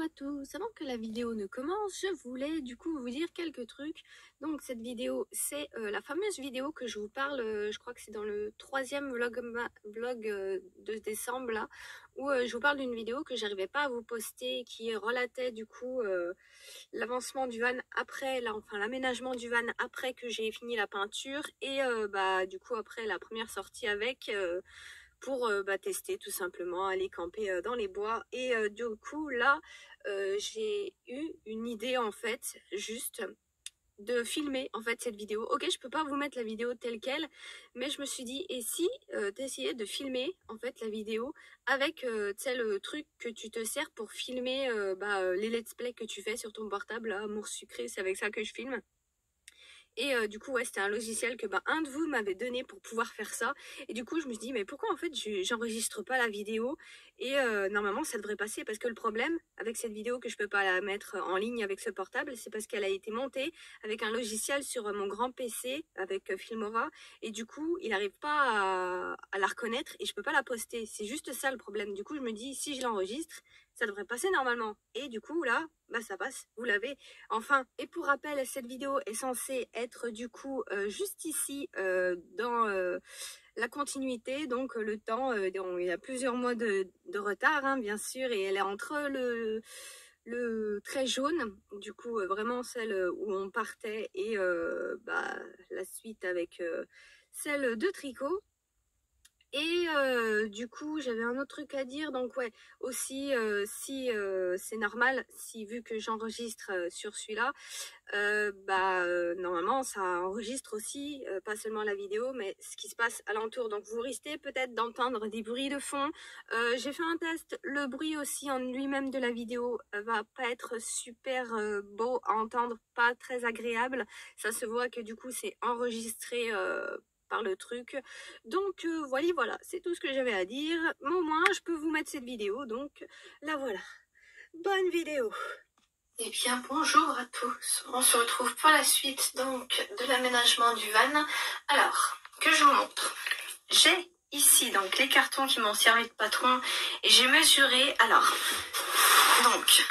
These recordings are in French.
à tous, avant que la vidéo ne commence, je voulais du coup vous dire quelques trucs. Donc cette vidéo, c'est la fameuse vidéo que je vous parle, je crois que c'est dans le troisième vlog de décembre là, où je vous parle d'une vidéo que j'arrivais pas à vous poster, qui relatait du coup l'avancement du van après, enfin l'aménagement du van après que j'ai fini la peinture et du coup après la première sortie avec... pour tester tout simplement, aller camper dans les bois. Et du coup là, j'ai eu une idée en fait, juste de filmer en fait cette vidéo. Ok, je peux pas vous mettre la vidéo telle quelle, mais je me suis dit, et si t'essayais de filmer en fait la vidéo avec tu sais le truc que tu te sers pour filmer les let's play que tu fais sur ton portable, là, Amour Sucré, c'est avec ça que je filme. Et du coup, ouais, c'était un logiciel que un de vous m'avait donné pour pouvoir faire ça. Et du coup, je me suis dit, mais pourquoi en fait, j'enregistre pas la vidéo? Et normalement, ça devrait passer. Parce que le problème avec cette vidéo que je peux pas la mettre en ligne avec ce portable, c'est parce qu'elle a été montée avec un logiciel sur mon grand PC avec Filmora. Et du coup, il n'arrive pas à la reconnaître et je peux pas la poster. C'est juste ça le problème. Du coup, je me dis, si je l'enregistre, ça devrait passer normalement. Et du coup, là, ça passe, vous l'avez. Enfin, et pour rappel, cette vidéo est censée être du coup juste ici dans la continuité, donc le temps, il y a plusieurs mois de retard, hein, bien sûr, et elle est entre le trait jaune, du coup vraiment celle où on partait, et la suite avec celle de tricot. Et du coup, j'avais un autre truc à dire. Donc ouais, aussi, si c'est normal, si vu que j'enregistre sur celui-là, normalement, ça enregistre aussi, pas seulement la vidéo, mais ce qui se passe alentour. Donc vous risquez peut-être d'entendre des bruits de fond. J'ai fait un test. Le bruit aussi en lui-même de la vidéo va pas être super beau à entendre, pas très agréable. Ça se voit que du coup, c'est enregistré par le truc. Donc voilà, c'est tout ce que j'avais à dire. Mais au moins, je peux vous mettre cette vidéo, donc la voilà. Bonne vidéo. Eh bien, bonjour à tous. On se retrouve pour la suite donc de l'aménagement du van. Alors, que je vous montre. J'ai ici donc les cartons qui m'ont servi de patron et j'ai mesuré. Alors, donc,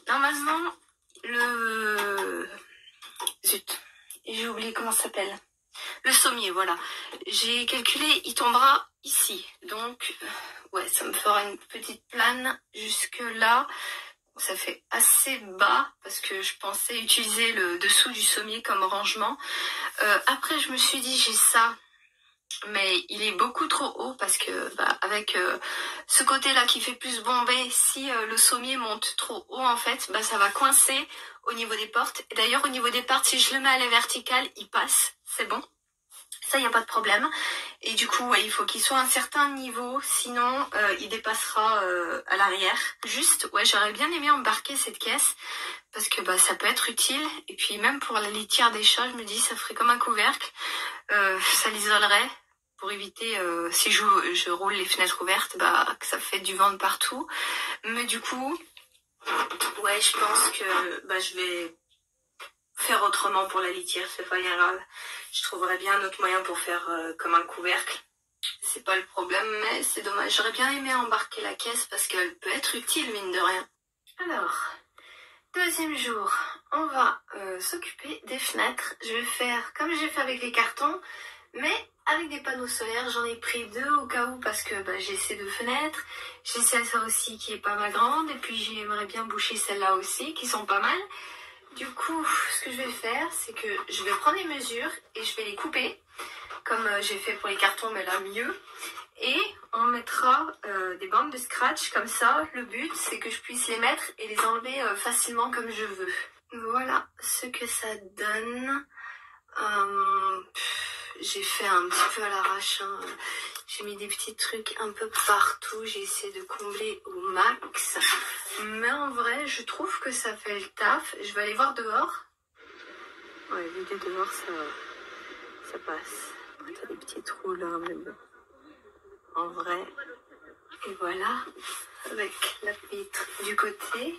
normalement, Zut, j'ai oublié comment ça s'appelle. Le sommier, voilà. J'ai calculé, il tombera ici. Donc, ouais, ça me fera une petite plane jusque là. Ça fait assez bas parce que je pensais utiliser le dessous du sommier comme rangement. Après, je me suis dit, j'ai ça, mais il est beaucoup trop haut parce que avec ce côté-là qui fait plus bomber, si le sommier monte trop haut, en fait, ça va coincer au niveau des portes. Et d'ailleurs, au niveau des portes, si je le mets à la verticale, il passe, c'est bon. Ça, il n'y a pas de problème. Et du coup, ouais, il faut qu'il soit à un certain niveau, sinon il dépassera à l'arrière. Juste, ouais, j'aurais bien aimé embarquer cette caisse, parce que ça peut être utile. Et puis même pour la litière des chats, je me dis, ça ferait comme un couvercle. Ça l'isolerait, pour éviter, si je roule les fenêtres ouvertes, que ça fait du vent de partout. Mais du coup, ouais, je pense que je vais faire autrement pour la litière, c'est pas grave. Je trouverais bien un autre moyen pour faire comme un couvercle. C'est pas le problème, mais c'est dommage. J'aurais bien aimé embarquer la caisse parce qu'elle peut être utile, mine de rien. Alors, deuxième jour, on va s'occuper des fenêtres. Je vais faire comme j'ai fait avec les cartons, mais avec des panneaux solaires. J'en ai pris 2 au cas où parce que j'ai ces 2 fenêtres. J'ai celle-là aussi qui est pas mal grande, et puis j'aimerais bien boucher celle-là aussi, qui sont pas mal. Du coup, ce que je vais faire, c'est que je vais prendre les mesures et je vais les couper, comme j'ai fait pour les cartons, mais là mieux. Et on mettra des bandes de scratch comme ça. Le but, c'est que je puisse les mettre et les enlever facilement comme je veux. Voilà ce que ça donne. J'ai fait un petit peu à l'arrache, hein. J'ai mis des petits trucs un peu partout, j'ai essayé de combler au max. Mais en vrai, je trouve que ça fait le taf. Je vais aller voir dehors. Ouais, vu de dehors, ça passe. T'as des petits trous là, mais bon. En vrai. Et voilà. Avec la vitre du côté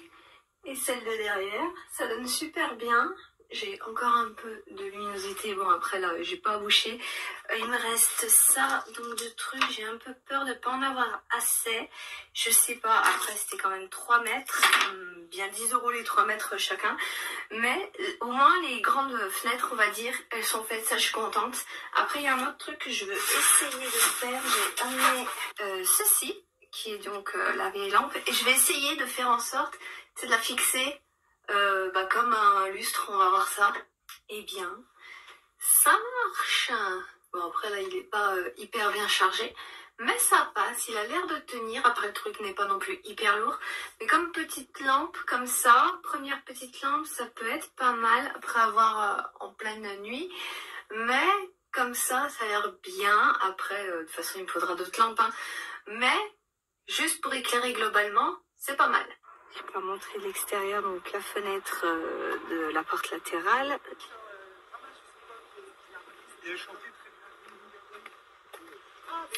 et celle de derrière. Ça donne super bien. J'ai encore un peu de luminosité. Bon, après là, j'ai pas bouché. Il me reste ça, donc de trucs. J'ai un peu peur de pas en avoir assez. Je sais pas. Après, c'était quand même 3 mètres. bien 10 € les 3 mètres chacun. Mais au moins les grandes fenêtres, on va dire, elles sont faites, ça je suis contente. Après il y a un autre truc que je veux essayer de faire, j'ai amené ceci, qui est donc la vieille lampe. Et je vais essayer de faire en sorte de la fixer comme un lustre, on va voir ça. Eh bien, ça marche. Bon après là il est pas hyper bien chargé. Mais ça passe, il a l'air de tenir. Après, le truc n'est pas non plus hyper lourd. Mais comme petite lampe, comme ça, première petite lampe, ça peut être pas mal après avoir en pleine nuit. Mais comme ça a l'air bien. Après, de toute façon, il me faudra d'autres lampes. Hein. Mais juste pour éclairer globalement, c'est pas mal. Je vais vous montrer l'extérieur, donc la fenêtre de la porte latérale.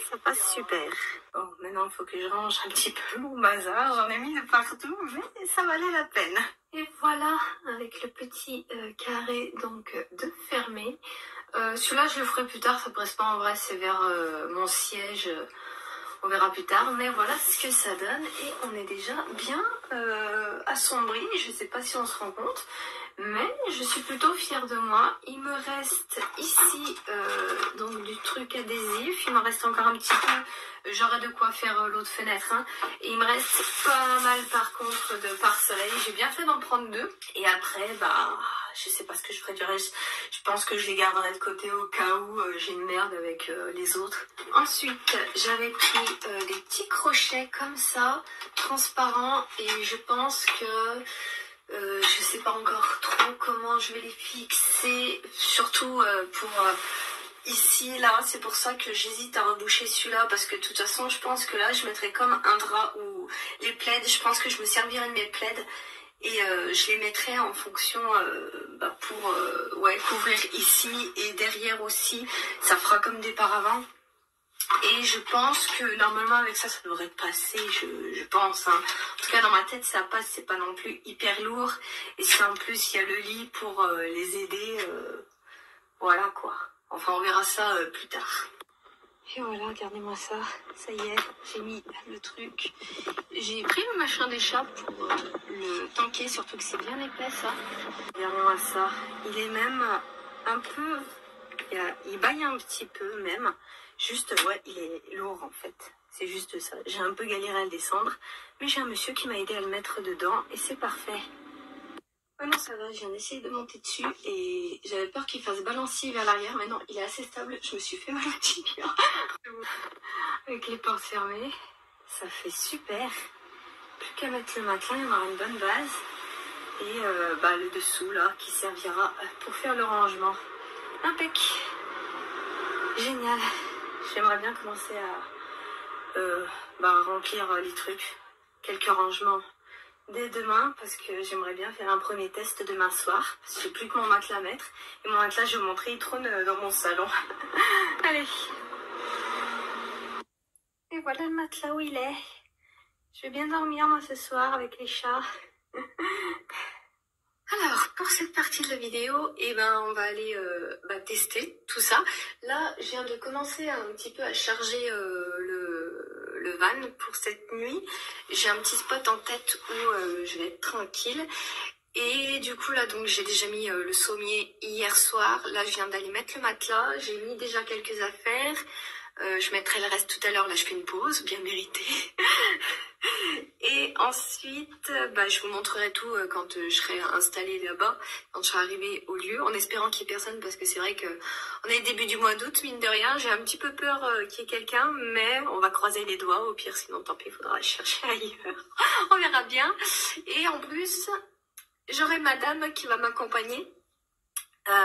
Ça passe super. Bon, maintenant il faut que je range un petit peu mon bazar. J'en ai mis de partout, mais ça valait la peine. Et voilà, avec le petit carré donc de fermer. Celui-là, je le ferai plus tard. Ça presse pas en vrai, c'est vers mon siège. On verra plus tard. Mais voilà ce que ça donne. Et on est déjà bien assombri. Je sais pas si on se rend compte. Mais je suis plutôt fière de moi. Il me reste ici donc du truc adhésif. Il m'en reste encore un petit peu. J'aurai de quoi faire l'autre fenêtre. Hein. Et il me reste pas mal par contre de pare-soleil. J'ai bien fait d'en prendre 2. Et après, je sais pas ce que je ferai du reste. Je pense que je les garderai de côté au cas où j'ai une merde avec les autres. Ensuite, j'avais pris des petits crochets comme ça, transparents. Et je pense que... je sais pas encore trop comment je vais les fixer, surtout pour ici, là, c'est pour ça que j'hésite à reboucher celui-là, parce que de toute façon, je pense que là, je mettrai comme un drap ou les plaids, je pense que je me servirai de mes plaids, et je les mettrai en fonction pour couvrir ici, et derrière aussi, ça fera comme des paravents. Et je pense que normalement avec ça, ça devrait passer, je pense. Hein. En tout cas, dans ma tête, ça passe, c'est pas non plus hyper lourd. Et si en plus, il y a le lit pour les aider, voilà quoi. Enfin, on verra ça plus tard. Et voilà, regardez-moi ça. Ça y est, j'ai mis le truc. J'ai pris le machin d'échappe pour le tanker, surtout que c'est bien épais ça. Regardez-moi ça. Il est même un peu... Il baille un petit peu même. Juste, ouais, il est lourd en fait. C'est juste ça. J'ai un peu galéré à le descendre. Mais j'ai un monsieur qui m'a aidé à le mettre dedans. Et c'est parfait. Oh non, ça va. Je viens d'essayer de monter dessus. Et j'avais peur qu'il fasse balancier vers l'arrière. Mais non, il est assez stable. Je me suis fait mal au tibia. Avec les portes fermées. Ça fait super. Plus qu'à mettre le matelas. Il y en aura une bonne base. Et le dessous là qui servira pour faire le rangement. Impec. Génial. J'aimerais bien commencer à remplir les trucs. Quelques rangements dès demain parce que j'aimerais bien faire un premier test demain soir. Parce que j'ai plus que mon matelas à mettre. Et mon matelas, je vais vous montrer, il trône dans mon salon. Allez. Et voilà le matelas où il est. Je vais bien dormir moi ce soir avec les chats. Alors, pour cette partie de la vidéo, on va aller tester tout ça. Là, je viens de commencer un petit peu à charger le van pour cette nuit. J'ai un petit spot en tête où je vais être tranquille. Et du coup, là, donc j'ai déjà mis le sommier hier soir. Là, je viens d'aller mettre le matelas. J'ai mis déjà quelques affaires. Je mettrai le reste tout à l'heure. Là, je fais une pause, bien méritée. Et ensuite, je vous montrerai tout quand je serai installée là-bas, quand je serai arrivée au lieu, en espérant qu'il n'y ait personne, parce que c'est vrai qu'on est début du mois d'août, mine de rien, j'ai un petit peu peur qu'il y ait quelqu'un, mais on va croiser les doigts, au pire, sinon tant pis, il faudra chercher ailleurs, on verra bien. Et en plus, j'aurai madame qui va m'accompagner.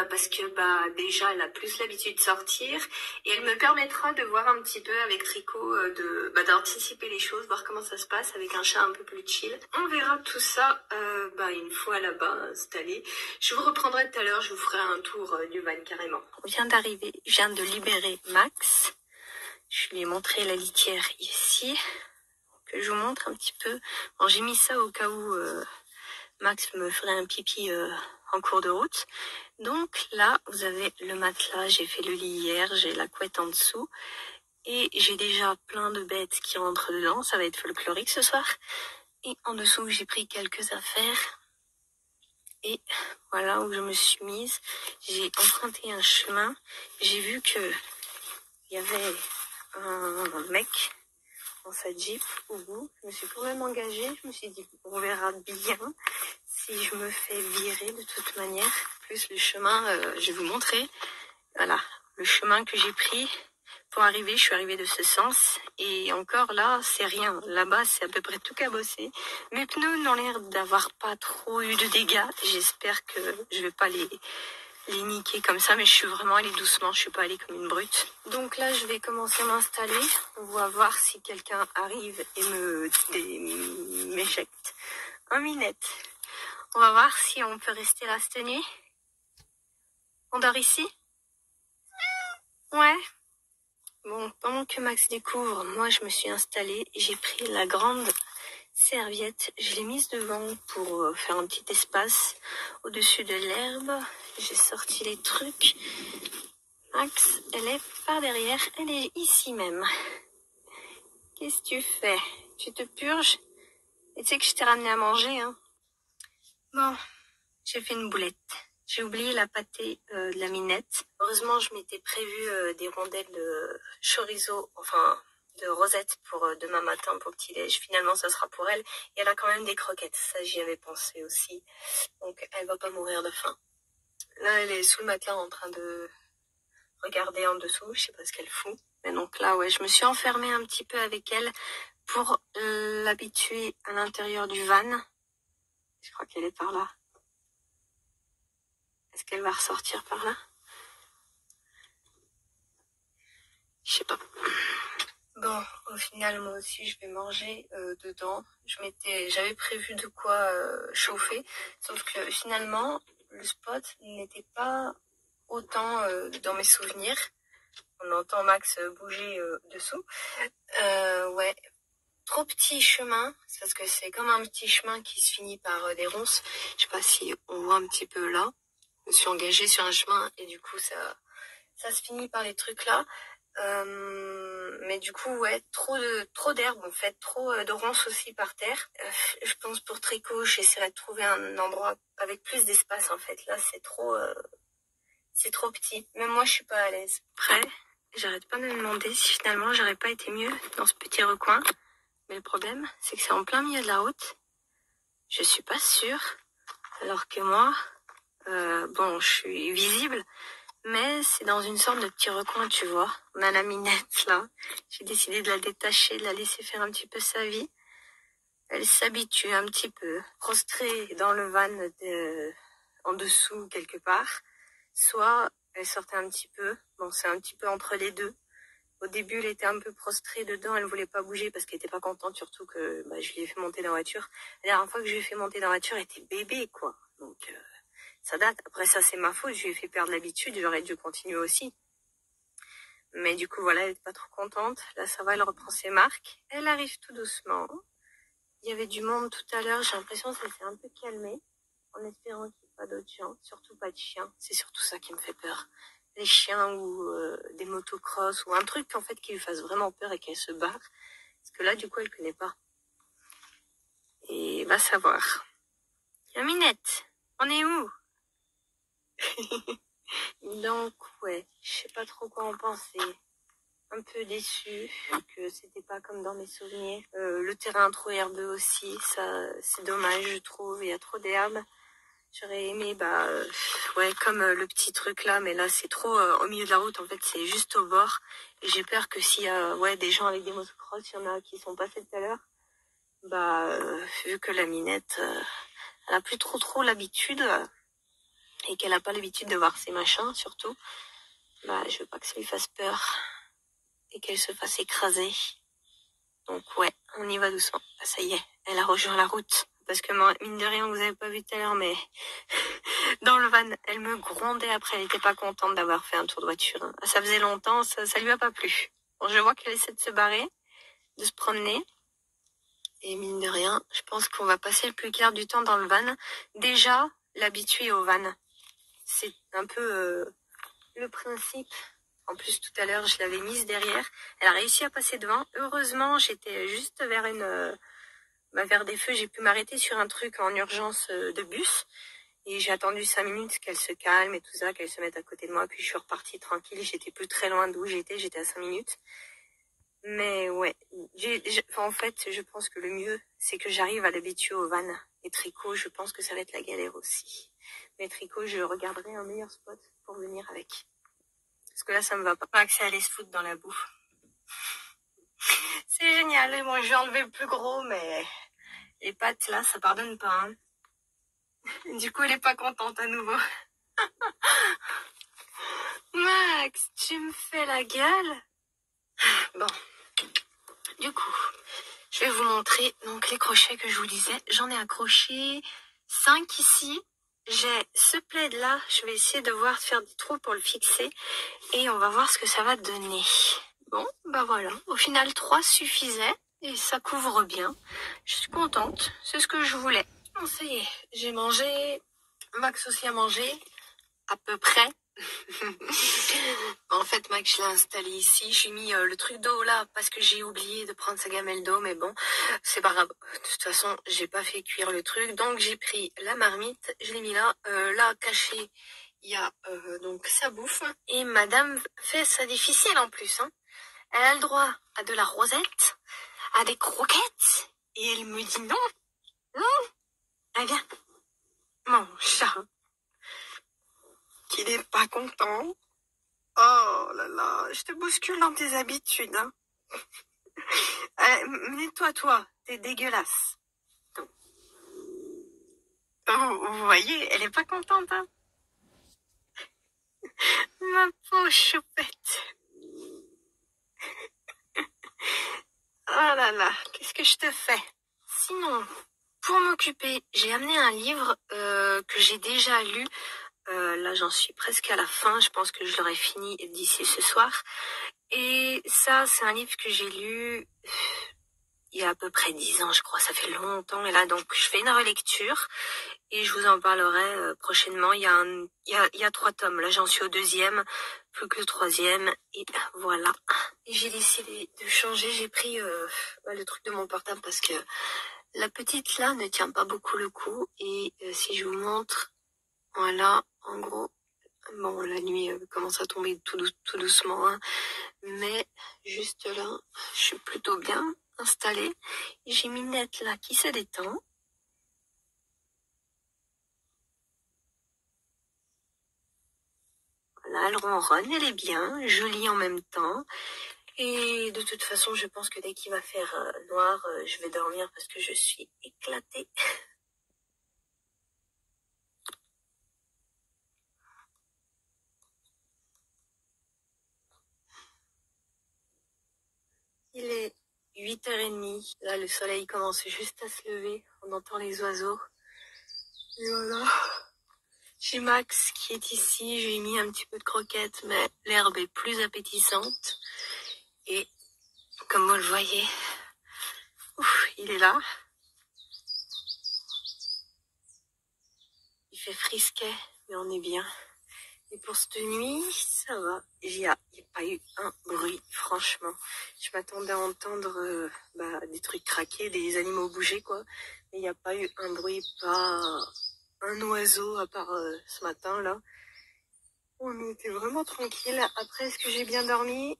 Parce que déjà elle a plus l'habitude de sortir et elle me permettra de voir un petit peu avec Tricot d'anticiper les choses, voir comment ça se passe avec un chat un peu plus chill. On verra tout ça une fois là-bas installé. Je vous reprendrai tout à l'heure, je vous ferai un tour du van carrément. On vient d'arriver, je viens de libérer Max. Je lui ai montré la litière ici, que je vous montre un petit peu. Bon, j'ai mis ça au cas où Max me ferait un pipi en cours de route. Donc là, vous avez le matelas, j'ai fait le lit hier, j'ai la couette en dessous. Et j'ai déjà plein de bêtes qui rentrent dedans, ça va être folklorique ce soir. Et en dessous, j'ai pris quelques affaires. Et voilà où je me suis mise. J'ai emprunté un chemin. J'ai vu que il y avait un mec dans sa Jeep au bout. Je me suis quand même engagée. Je me suis dit, on verra bien si je me fais virer de toute manière. Plus le chemin, je vais vous montrer. Voilà, le chemin que j'ai pris pour arriver. Je suis arrivée de ce sens. Et encore là, c'est rien. Là-bas, c'est à peu près tout cabossé. Mes pneus n'ont l'air d'avoir pas trop eu de dégâts. J'espère que je vais pas les niquer comme ça, mais je suis vraiment allée doucement, je suis pas allée comme une brute. Donc là, je vais commencer à m'installer. On va voir si quelqu'un arrive et m'éjecte un minette. On va voir si on peut rester là cette nuit. On dort ici? Ouais. Bon, pendant que Max découvre, moi je me suis installée. J'ai pris la grande serviette, je l'ai mise devant pour faire un petit espace au-dessus de l'herbe. J'ai sorti les trucs. Max, elle est par derrière, elle est ici même. Qu'est-ce que tu fais? Tu te purges? Et tu sais que je t'ai ramené à manger, hein? Bon, j'ai fait une boulette. J'ai oublié la pâtée de la minette. Heureusement, je m'étais prévu des rondelles de chorizo, enfin de rosette pour demain matin pour petit-déj. Finalement, ça sera pour elle. Et elle a quand même des croquettes. Ça, j'y avais pensé aussi. Donc, elle va pas mourir de faim. Là, elle est sous le matelas en train de regarder en dessous. Je sais pas ce qu'elle fout. Mais donc là, ouais, je me suis enfermée un petit peu avec elle pour l'habituer à l'intérieur du van. Je crois qu'elle est par là. Est-ce qu'elle va ressortir par là? Je sais pas. Bon, au final, moi aussi, je vais manger dedans. J'avais prévu de quoi chauffer, sauf que finalement, le spot n'était pas autant dans mes souvenirs. On entend Max bouger dessous. Ouais, trop petit chemin, c'est parce que c'est comme un petit chemin qui se finit par des ronces. Je sais pas si on voit un petit peu là. Je me suis engagée sur un chemin et du coup, ça se finit par les trucs là. Mais du coup, ouais, trop d'herbe en fait, trop de ronces aussi par terre. Je pense pour tricot, j'essaierai de trouver un endroit avec plus d'espace en fait. Là, c'est trop petit. Même moi, je suis pas à l'aise. Après, j'arrête pas de me demander si finalement j'aurais pas été mieux dans ce petit recoin. Mais le problème, c'est que c'est en plein milieu de la route. Je suis pas sûre. Alors que moi, bon, je suis visible. Mais c'est dans une sorte de petit recoin, tu vois. On a la minette, là. J'ai décidé de la détacher, de la laisser faire un petit peu sa vie. Elle s'habitue un petit peu. Prostrée dans le van en dessous, quelque part. Soit elle sortait un petit peu. Bon, c'est un petit peu entre les deux. Au début, elle était un peu prostrée dedans. Elle voulait pas bouger parce qu'elle était pas contente, surtout que je lui ai fait monter dans la voiture. La dernière fois que je lui ai fait monter dans la voiture, elle était bébé, quoi. Donc... ça date. Après ça, c'est ma faute. Je lui ai fait perdre l'habitude. J'aurais dû continuer aussi. Mais du coup, voilà, elle est pas trop contente. Là, ça va, elle reprend ses marques. Elle arrive tout doucement. Il y avait du monde tout à l'heure. J'ai l'impression que ça s'est un peu calmé. En espérant qu'il n'y ait pas d'autres gens. Surtout pas de chiens. C'est surtout ça qui me fait peur. Les chiens ou des motocross ou un truc en fait qui lui fasse vraiment peur et qu'elle se barre. Parce que là, du coup, elle connaît pas. Et va savoir. Minette, on est où? Donc, ouais, je sais pas trop quoi en penser. Un peu déçue que c'était pas comme dans mes souvenirs. Le terrain trop herbeux aussi, ça, c'est dommage, je trouve. Il y a trop d'herbe. J'aurais aimé, ouais, comme le petit truc là, mais là, c'est trop au milieu de la route. En fait, c'est juste au bord. Et j'ai peur que s'il y a, ouais, des gens avec des motocross, il y en a qui sont passés tout à l'heure. Vu que la minette, elle a plus trop l'habitude. Et qu'elle a pas l'habitude de voir ces machins, surtout, je veux pas que ça lui fasse peur et qu'elle se fasse écraser. Donc ouais, on y va doucement. Ça y est, elle a rejoint la route. Parce que mine de rien, vous avez pas vu tout à l'heure, mais dans le van, elle me grondait après. Elle était pas contente d'avoir fait un tour de voiture. Hein. Ça faisait longtemps, ça lui a pas plu. Bon, je vois qu'elle essaie de se barrer, de se promener. Et mine de rien, je pense qu'on va passer le plus clair du temps dans le van. Déjà, l'habituer au van. C'est un peu le principe. En plus, tout à l'heure, je l'avais mise derrière. Elle a réussi à passer devant. Heureusement, j'étais juste vers vers des feux, j'ai pu m'arrêter sur un truc en urgence de bus. Et j'ai attendu 5 minutes qu'elle se calme et tout ça, qu'elle se mette à côté de moi. Puis je suis repartie tranquille. J'étais plus très loin d'où j'étais à 5 minutes. Mais ouais, en fait, je pense que le mieux, c'est que j'arrive à l'habituer au van. Et Tricot, je pense que ça va être la galère aussi. Mais Tricot, je regarderai un meilleur spot pour venir avec. Parce que là, ça me va pas. Max est allé se foutre dans la bouffe. C'est génial. Et bon, je vais enlever le plus gros, mais les pâtes, là, ça pardonne pas. Hein. Du coup, elle est pas contente à nouveau. Max, tu me fais la gueule? Bon. Du coup, je vais vous montrer donc les crochets que je vous disais. J'en ai accroché 5 ici. J'ai ce plaid là. Je vais essayer de voir faire des trous pour le fixer. Et on va voir ce que ça va donner. Bon, bah voilà. Au final, 3 suffisaient. Et ça couvre bien. Je suis contente. C'est ce que je voulais. Bon, ça y est. J'ai mangé. Max aussi a mangé. À peu près. En fait, Max, je l'ai installé ici. J'ai mis le truc d'eau là parce que j'ai oublié de prendre sa gamelle d'eau. Mais bon, c'est pas grave. De toute façon, j'ai pas fait cuire le truc. Donc, j'ai pris la marmite. Je l'ai mis là. Là, caché, il y a donc sa bouffe. Et madame fait ça difficile en plus. Hein. Elle a le droit à de la rosette, à des croquettes. Et elle me dit non. Non. Allez, viens. Mon chat. Qu'il est pas content. Oh là là, je te bouscule dans tes habitudes. Hein. Nettoie toi, t'es dégueulasse. Vous voyez, elle est pas contente. Hein. Ma pauvre choupette. Oh là là, qu'est-ce que je te fais? Sinon, pour m'occuper, j'ai amené un livre que j'ai déjà lu. Là, j'en suis presque à la fin. Je pense que je l'aurai fini d'ici ce soir. Et ça, c'est un livre que j'ai lu il y a à peu près 10 ans, je crois. Ça fait longtemps. Et là, donc, je fais une relecture. Et je vous en parlerai prochainement. Il y a 3 tomes. Là, j'en suis au 2e. Plus que le 3e. Et voilà. Et j'ai décidé de changer. J'ai pris le truc de mon portable parce que la petite là ne tient pas beaucoup le coup. Et si je vous montre, voilà, en gros, bon, la nuit commence à tomber tout doucement, hein, mais juste là, je suis plutôt bien installée. J'ai Minette là qui se détend. Voilà, elle ronronne, elle est bien, jolie en même temps. Et de toute façon, je pense que dès qu'il va faire noir, je vais dormir parce que je suis éclatée. Il est 8h30. Là, le soleil commence juste à se lever. On entend les oiseaux. Et voilà. J'ai Max qui est ici. Je lui ai mis un petit peu de croquettes, mais l'herbe est plus appétissante. Et comme vous le voyez, il est là. Il fait frisquet, mais on est bien. Et pour cette nuit, ça va. Il n'y a pas eu un bruit, franchement. Je m'attendais à entendre des trucs craquer, des animaux bouger, quoi. Mais il n'y a pas eu un bruit, pas un oiseau, à part ce matin, là. On était vraiment tranquille. Après, est-ce que j'ai bien dormi?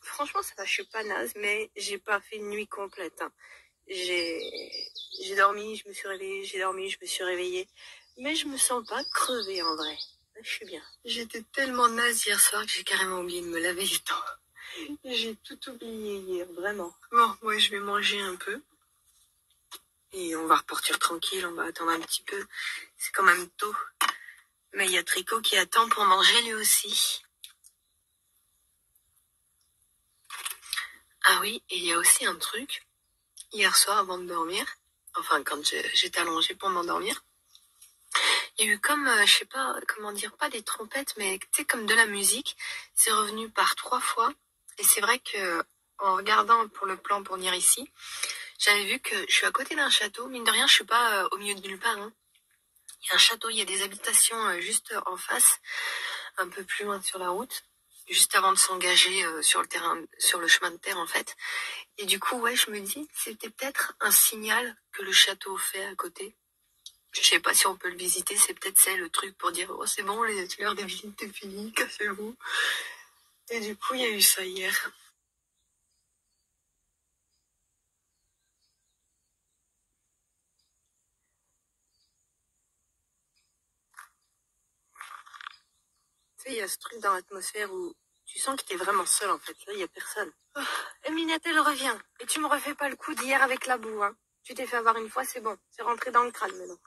Franchement, ça va, je suis pas naze, mais j'ai pas fait une nuit complète. Hein. J'ai dormi, je me suis réveillée, j'ai dormi, je me suis réveillée. Mais je me sens pas crevée, en vrai. Je suis bien. J'étais tellement naze hier soir que j'ai carrément oublié de me laver les dents. J'ai tout oublié hier, vraiment. Bon, moi je vais manger un peu. Et on va repartir tranquille, on va attendre un petit peu. C'est quand même tôt. Mais il y a Tricot qui attend pour manger lui aussi. Ah oui, et il y a aussi un truc. Hier soir avant de dormir, enfin quand j'étais allongée pour m'endormir, il y a eu comme, je sais pas comment dire, pas des trompettes, mais tu sais, comme de la musique. C'est revenu par 3 fois. Et c'est vrai que en regardant pour le plan pour venir ici, j'avais vu que je suis à côté d'un château. Mine de rien, je suis pas au milieu de nulle part. Hein. Il y a un château, il y a des habitations juste en face, un peu plus loin sur la route. juste avant de s'engager sur le terrain, sur le chemin de terre en fait. Et du coup, ouais, je me dis, c'était peut-être un signal que le château fait à côté. Je sais pas si on peut le visiter, c'est peut-être ça le truc pour dire, oh c'est bon, l'heure des visites est finie, cassez-vous. Et du coup, il y a eu ça hier. Tu sais, il y a ce truc dans l'atmosphère où tu sens que t'es vraiment seul en fait. Là, il y a personne. Oh, et Minette, elle revient. Et tu me refais pas le coup d'hier avec la boue, hein. Tu t'es fait avoir une fois, c'est bon. C'est rentré dans le crâne maintenant.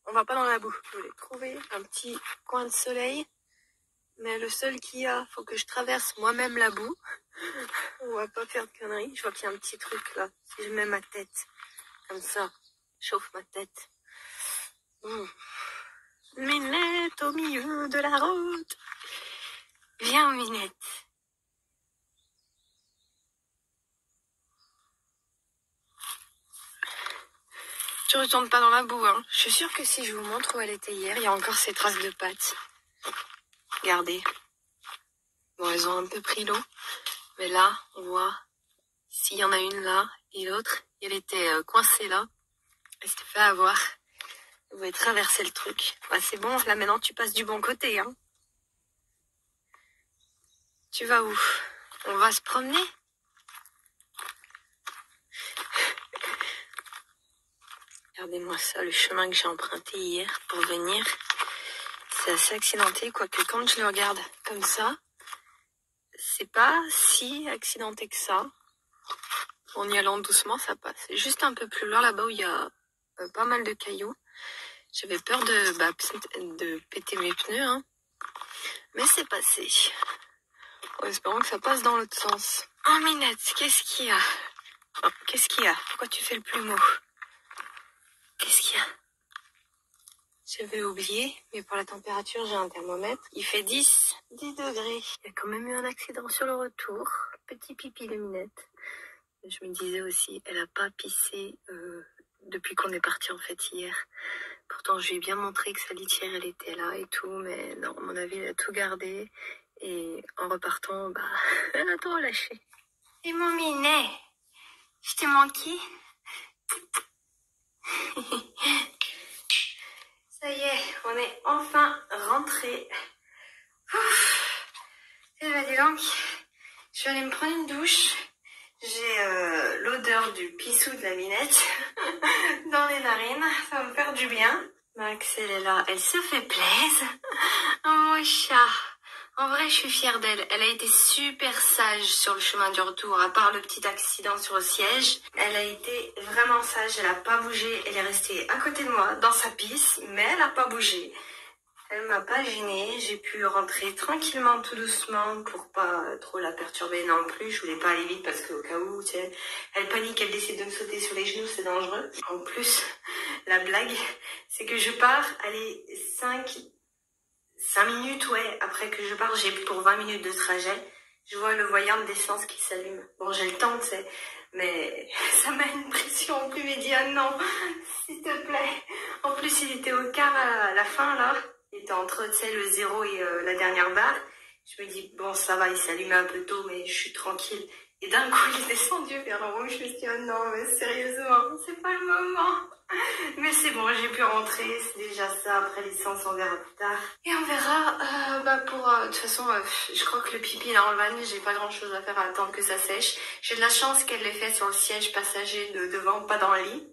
On va pas dans la boue. Je voulais trouver un petit coin de soleil. Mais le seul qu'il y a, faut que je traverse moi-même la boue. On va pas faire de conneries. Je vois qu'il y a un petit truc là. Si je mets ma tête comme ça, chauffe ma tête. Minette au milieu de la route. Viens, Minette. Je retourne pas dans la boue, hein. Je suis sûre que si je vous montre où elle était hier, il y a encore ces traces de pattes. Regardez. Bon, elles ont un peu pris l'eau. Mais là, on voit s'il y en a une là et l'autre, elle était coincée là. Elle s'était fait avoir. Vous pouvez traverser le truc. Bah, c'est bon, là maintenant tu passes du bon côté, hein. Tu vas où? On va se promener? Regardez-moi ça, le chemin que j'ai emprunté hier pour venir. C'est assez accidenté, quoique quand je le regarde comme ça, c'est pas si accidenté que ça. En y allant doucement, ça passe. C'est juste un peu plus loin là-bas où il y a pas mal de cailloux. J'avais peur de péter mes pneus, hein. Mais c'est passé. En espérant que ça passe dans l'autre sens. Oh Minette, qu'est-ce qu'il y a? Oh, qu'est-ce qu'il y a? Pourquoi tu fais le plumeau? Qu'est-ce qu'il y a? J'avais oublié, mais pour la température, j'ai un thermomètre. Il fait 10 degrés. Il y a quand même eu un accident sur le retour. Petit pipi de Minette. Je me disais aussi, elle a pas pissé depuis qu'on est parti en fait hier. Pourtant, je lui ai bien montré que sa litière, elle était là et tout, mais non, à mon avis, elle a tout gardé. Et en repartant, bah, elle a tout relâché. Et mon Minet, je t'ai manqué. Ça y est, on est enfin rentré. Eh ben dis donc, je vais aller me prendre une douche. J'ai l'odeur du pissou de la Minette dans les narines. Ça va me faire du bien. Max, elle est là. Elle se fait plaisir. Oh mon chat. En vrai, je suis fière d'elle. Elle a été super sage sur le chemin du retour, à part le petit accident sur le siège. Elle a été vraiment sage. Elle a pas bougé. Elle est restée à côté de moi, dans sa pisse, mais elle a pas bougé. Elle m'a pas gênée, j'ai pu rentrer tranquillement tout doucement pour pas trop la perturber non plus. Je voulais pas aller vite parce qu'au cas où, tu sais, elle panique, elle décide de me sauter sur les genoux, c'est dangereux. En plus, la blague, c'est que je pars, allez, 5 minutes, ouais, après que je pars, j'ai pour 20 minutes de trajet. Je vois le voyant d'essence qui s'allume. Bon, j'ai le temps, tu sais, mais ça m'a une pression. Plus il dit, ah non, s'il te plaît. En plus, il était au quart à la fin, là. Il était entre, tu sais, le 0 et la dernière barre. Je me dis, bon, ça va, il s'allumait un peu tôt, mais je suis tranquille. Et d'un coup, il est descendu vers le rouge. Je me suis dit, oh non, mais sérieusement, c'est pas le moment. Mais c'est bon, j'ai pu rentrer, c'est déjà ça. Après l'essence, on verra plus tard. Et on verra, de toute façon, je crois que le pipi là en vanne, j'ai pas grand chose à faire à attendre que ça sèche. J'ai de la chance qu'elle l'ait fait sur le siège passager de devant, pas dans le lit.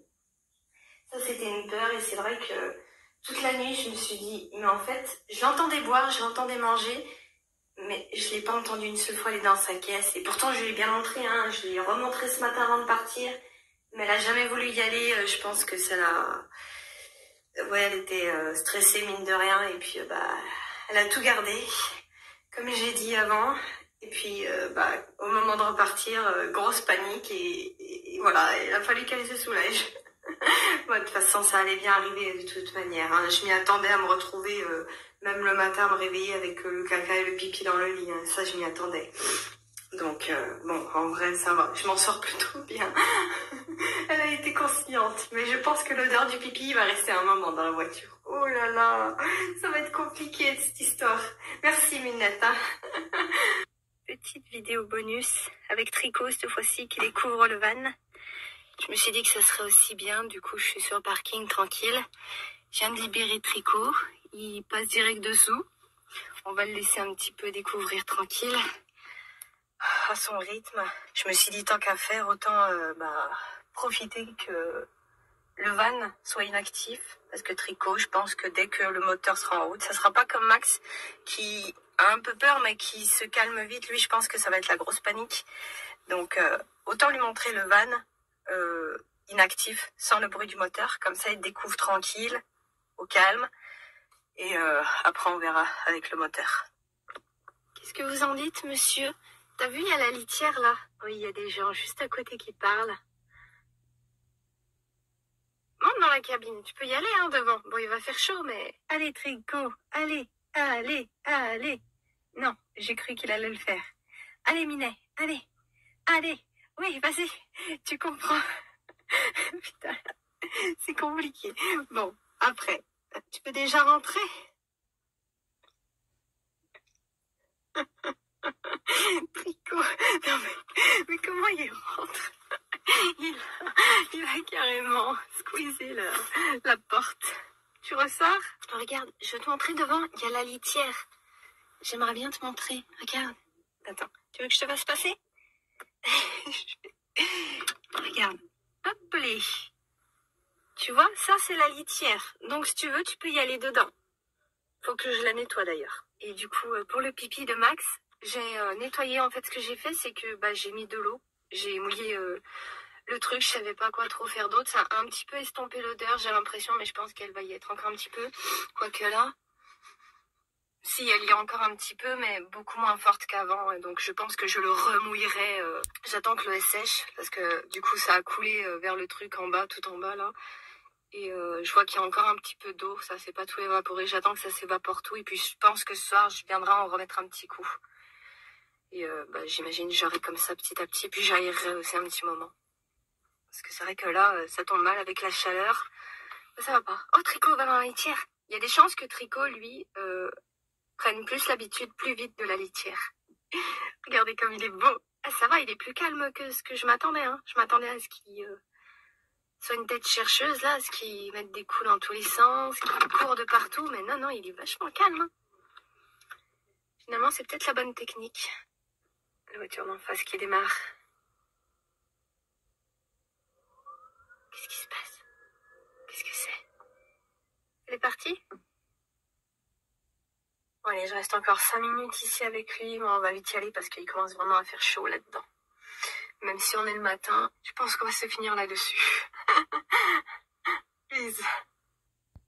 Ça, c'était une peur et c'est vrai que toute la nuit, je me suis dit, mais en fait, je l'entendais boire, je l'entendais manger, mais je l'ai pas entendu une seule fois aller dans sa caisse. Et pourtant, je lui ai bien montré, hein, je lui ai remontré ce matin avant de partir, mais elle a jamais voulu y aller. Je pense que ça l'a... Ouais, elle était stressée, mine de rien, et puis, elle a tout gardé, comme j'ai dit avant. Et puis, au moment de repartir, grosse panique, et voilà, il a fallu qu'elle se soulage. Bon, de toute façon, ça allait bien arriver de toute manière, hein. Je m'y attendais à me retrouver, même le matin, à me réveiller avec le caca et le pipi dans le lit, hein. Ça, je m'y attendais. Donc, bon, en vrai, ça va. Je m'en sors plutôt bien. Elle a été consciente. Mais je pense que l'odeur du pipi va rester un moment dans la voiture. Oh là là, ça va être compliqué, cette histoire. Merci, Minette, hein. petite vidéo bonus avec Tricot cette fois-ci qui découvre le van. Je me suis dit que ça serait aussi bien, du coup je suis sur le parking tranquille. Je viens de libérer Tricot, il passe direct dessous. On va le laisser un petit peu découvrir tranquille, à son rythme. Je me suis dit tant qu'à faire, autant profiter que le van soit inactif. Parce que Tricot, je pense que dès que le moteur sera en route, ça sera pas comme Max qui a un peu peur mais qui se calme vite. Lui, je pense que ça va être la grosse panique. Donc autant lui montrer le van inactif, sans le bruit du moteur. Comme ça, il découvre tranquille, au calme. Et après, on verra avec le moteur. Qu'est-ce que vous en dites, monsieur? T'as vu, il y a la litière, là? Oui, il y a des gens juste à côté qui parlent. Monte dans la cabine. Tu peux y aller, hein, devant. Bon, il va faire chaud, mais... Allez, Tricot. Allez, allez, allez. Non, j'ai cru qu'il allait le faire. Allez, Minet. Allez, allez. Oui, vas-y. Tu comprends. Putain, c'est compliqué. Bon, après, tu peux déjà rentrer? Tricot. Non, mais comment il rentre? Il a carrément squeezé la porte. Tu ressors? Regarde, je vais te montrer devant, il y a la litière. J'aimerais bien te montrer. Regarde. Attends, tu veux que je te fasse passer? Regarde. Hop les. Tu vois, ça c'est la litière. Donc si tu veux, tu peux y aller dedans. Faut que je la nettoie d'ailleurs. Et du coup, pour le pipi de Max, j'ai nettoyé. En fait, ce que j'ai fait, c'est que j'ai mis de l'eau. J'ai mouillé le truc. Je savais pas quoi trop faire d'autre. Ça a un petit peu estompé l'odeur, j'ai l'impression, mais je pense qu'elle va y être encore un petit peu. Quoique là, si, elle y est encore un petit peu, mais beaucoup moins forte qu'avant. Et donc je pense que je le remouillerai. J'attends que l'eau sèche, parce que du coup, ça a coulé vers le truc en bas, tout en bas là. Et je vois qu'il y a encore un petit peu d'eau, ça s'est pas tout évaporé. J'attends que ça s'évapore tout. Et puis je pense que ce soir, je viendrai en remettre un petit coup. Et j'imagine que j'aurai comme ça petit à petit. Puis j'aérerai aussi un petit moment. Parce que c'est vrai que là, ça tombe mal avec la chaleur. Ça va pas. Oh, Tricot va dans la litière. Il y a des chances que Tricot, lui, prenne plus l'habitude plus vite de la litière. Regardez comme il est beau. Ah, ça va, il est plus calme que ce que je m'attendais. Hein. Je m'attendais à ce qu'il... soit une tête chercheuse, là, ce qui met des coups dans tous les sens, qui court de partout, mais non, il est vachement calme. Hein. Finalement, c'est peut-être la bonne technique. La voiture d'en face qui démarre. Qu'est-ce qui se passe? Qu'est-ce que c'est? Elle est partie? Bon, allez, je reste encore 5 minutes ici avec lui, mais on va vite y aller parce qu'il commence vraiment à faire chaud là-dedans. Même si on est le matin, je pense qu'on va se finir là-dessus. Please.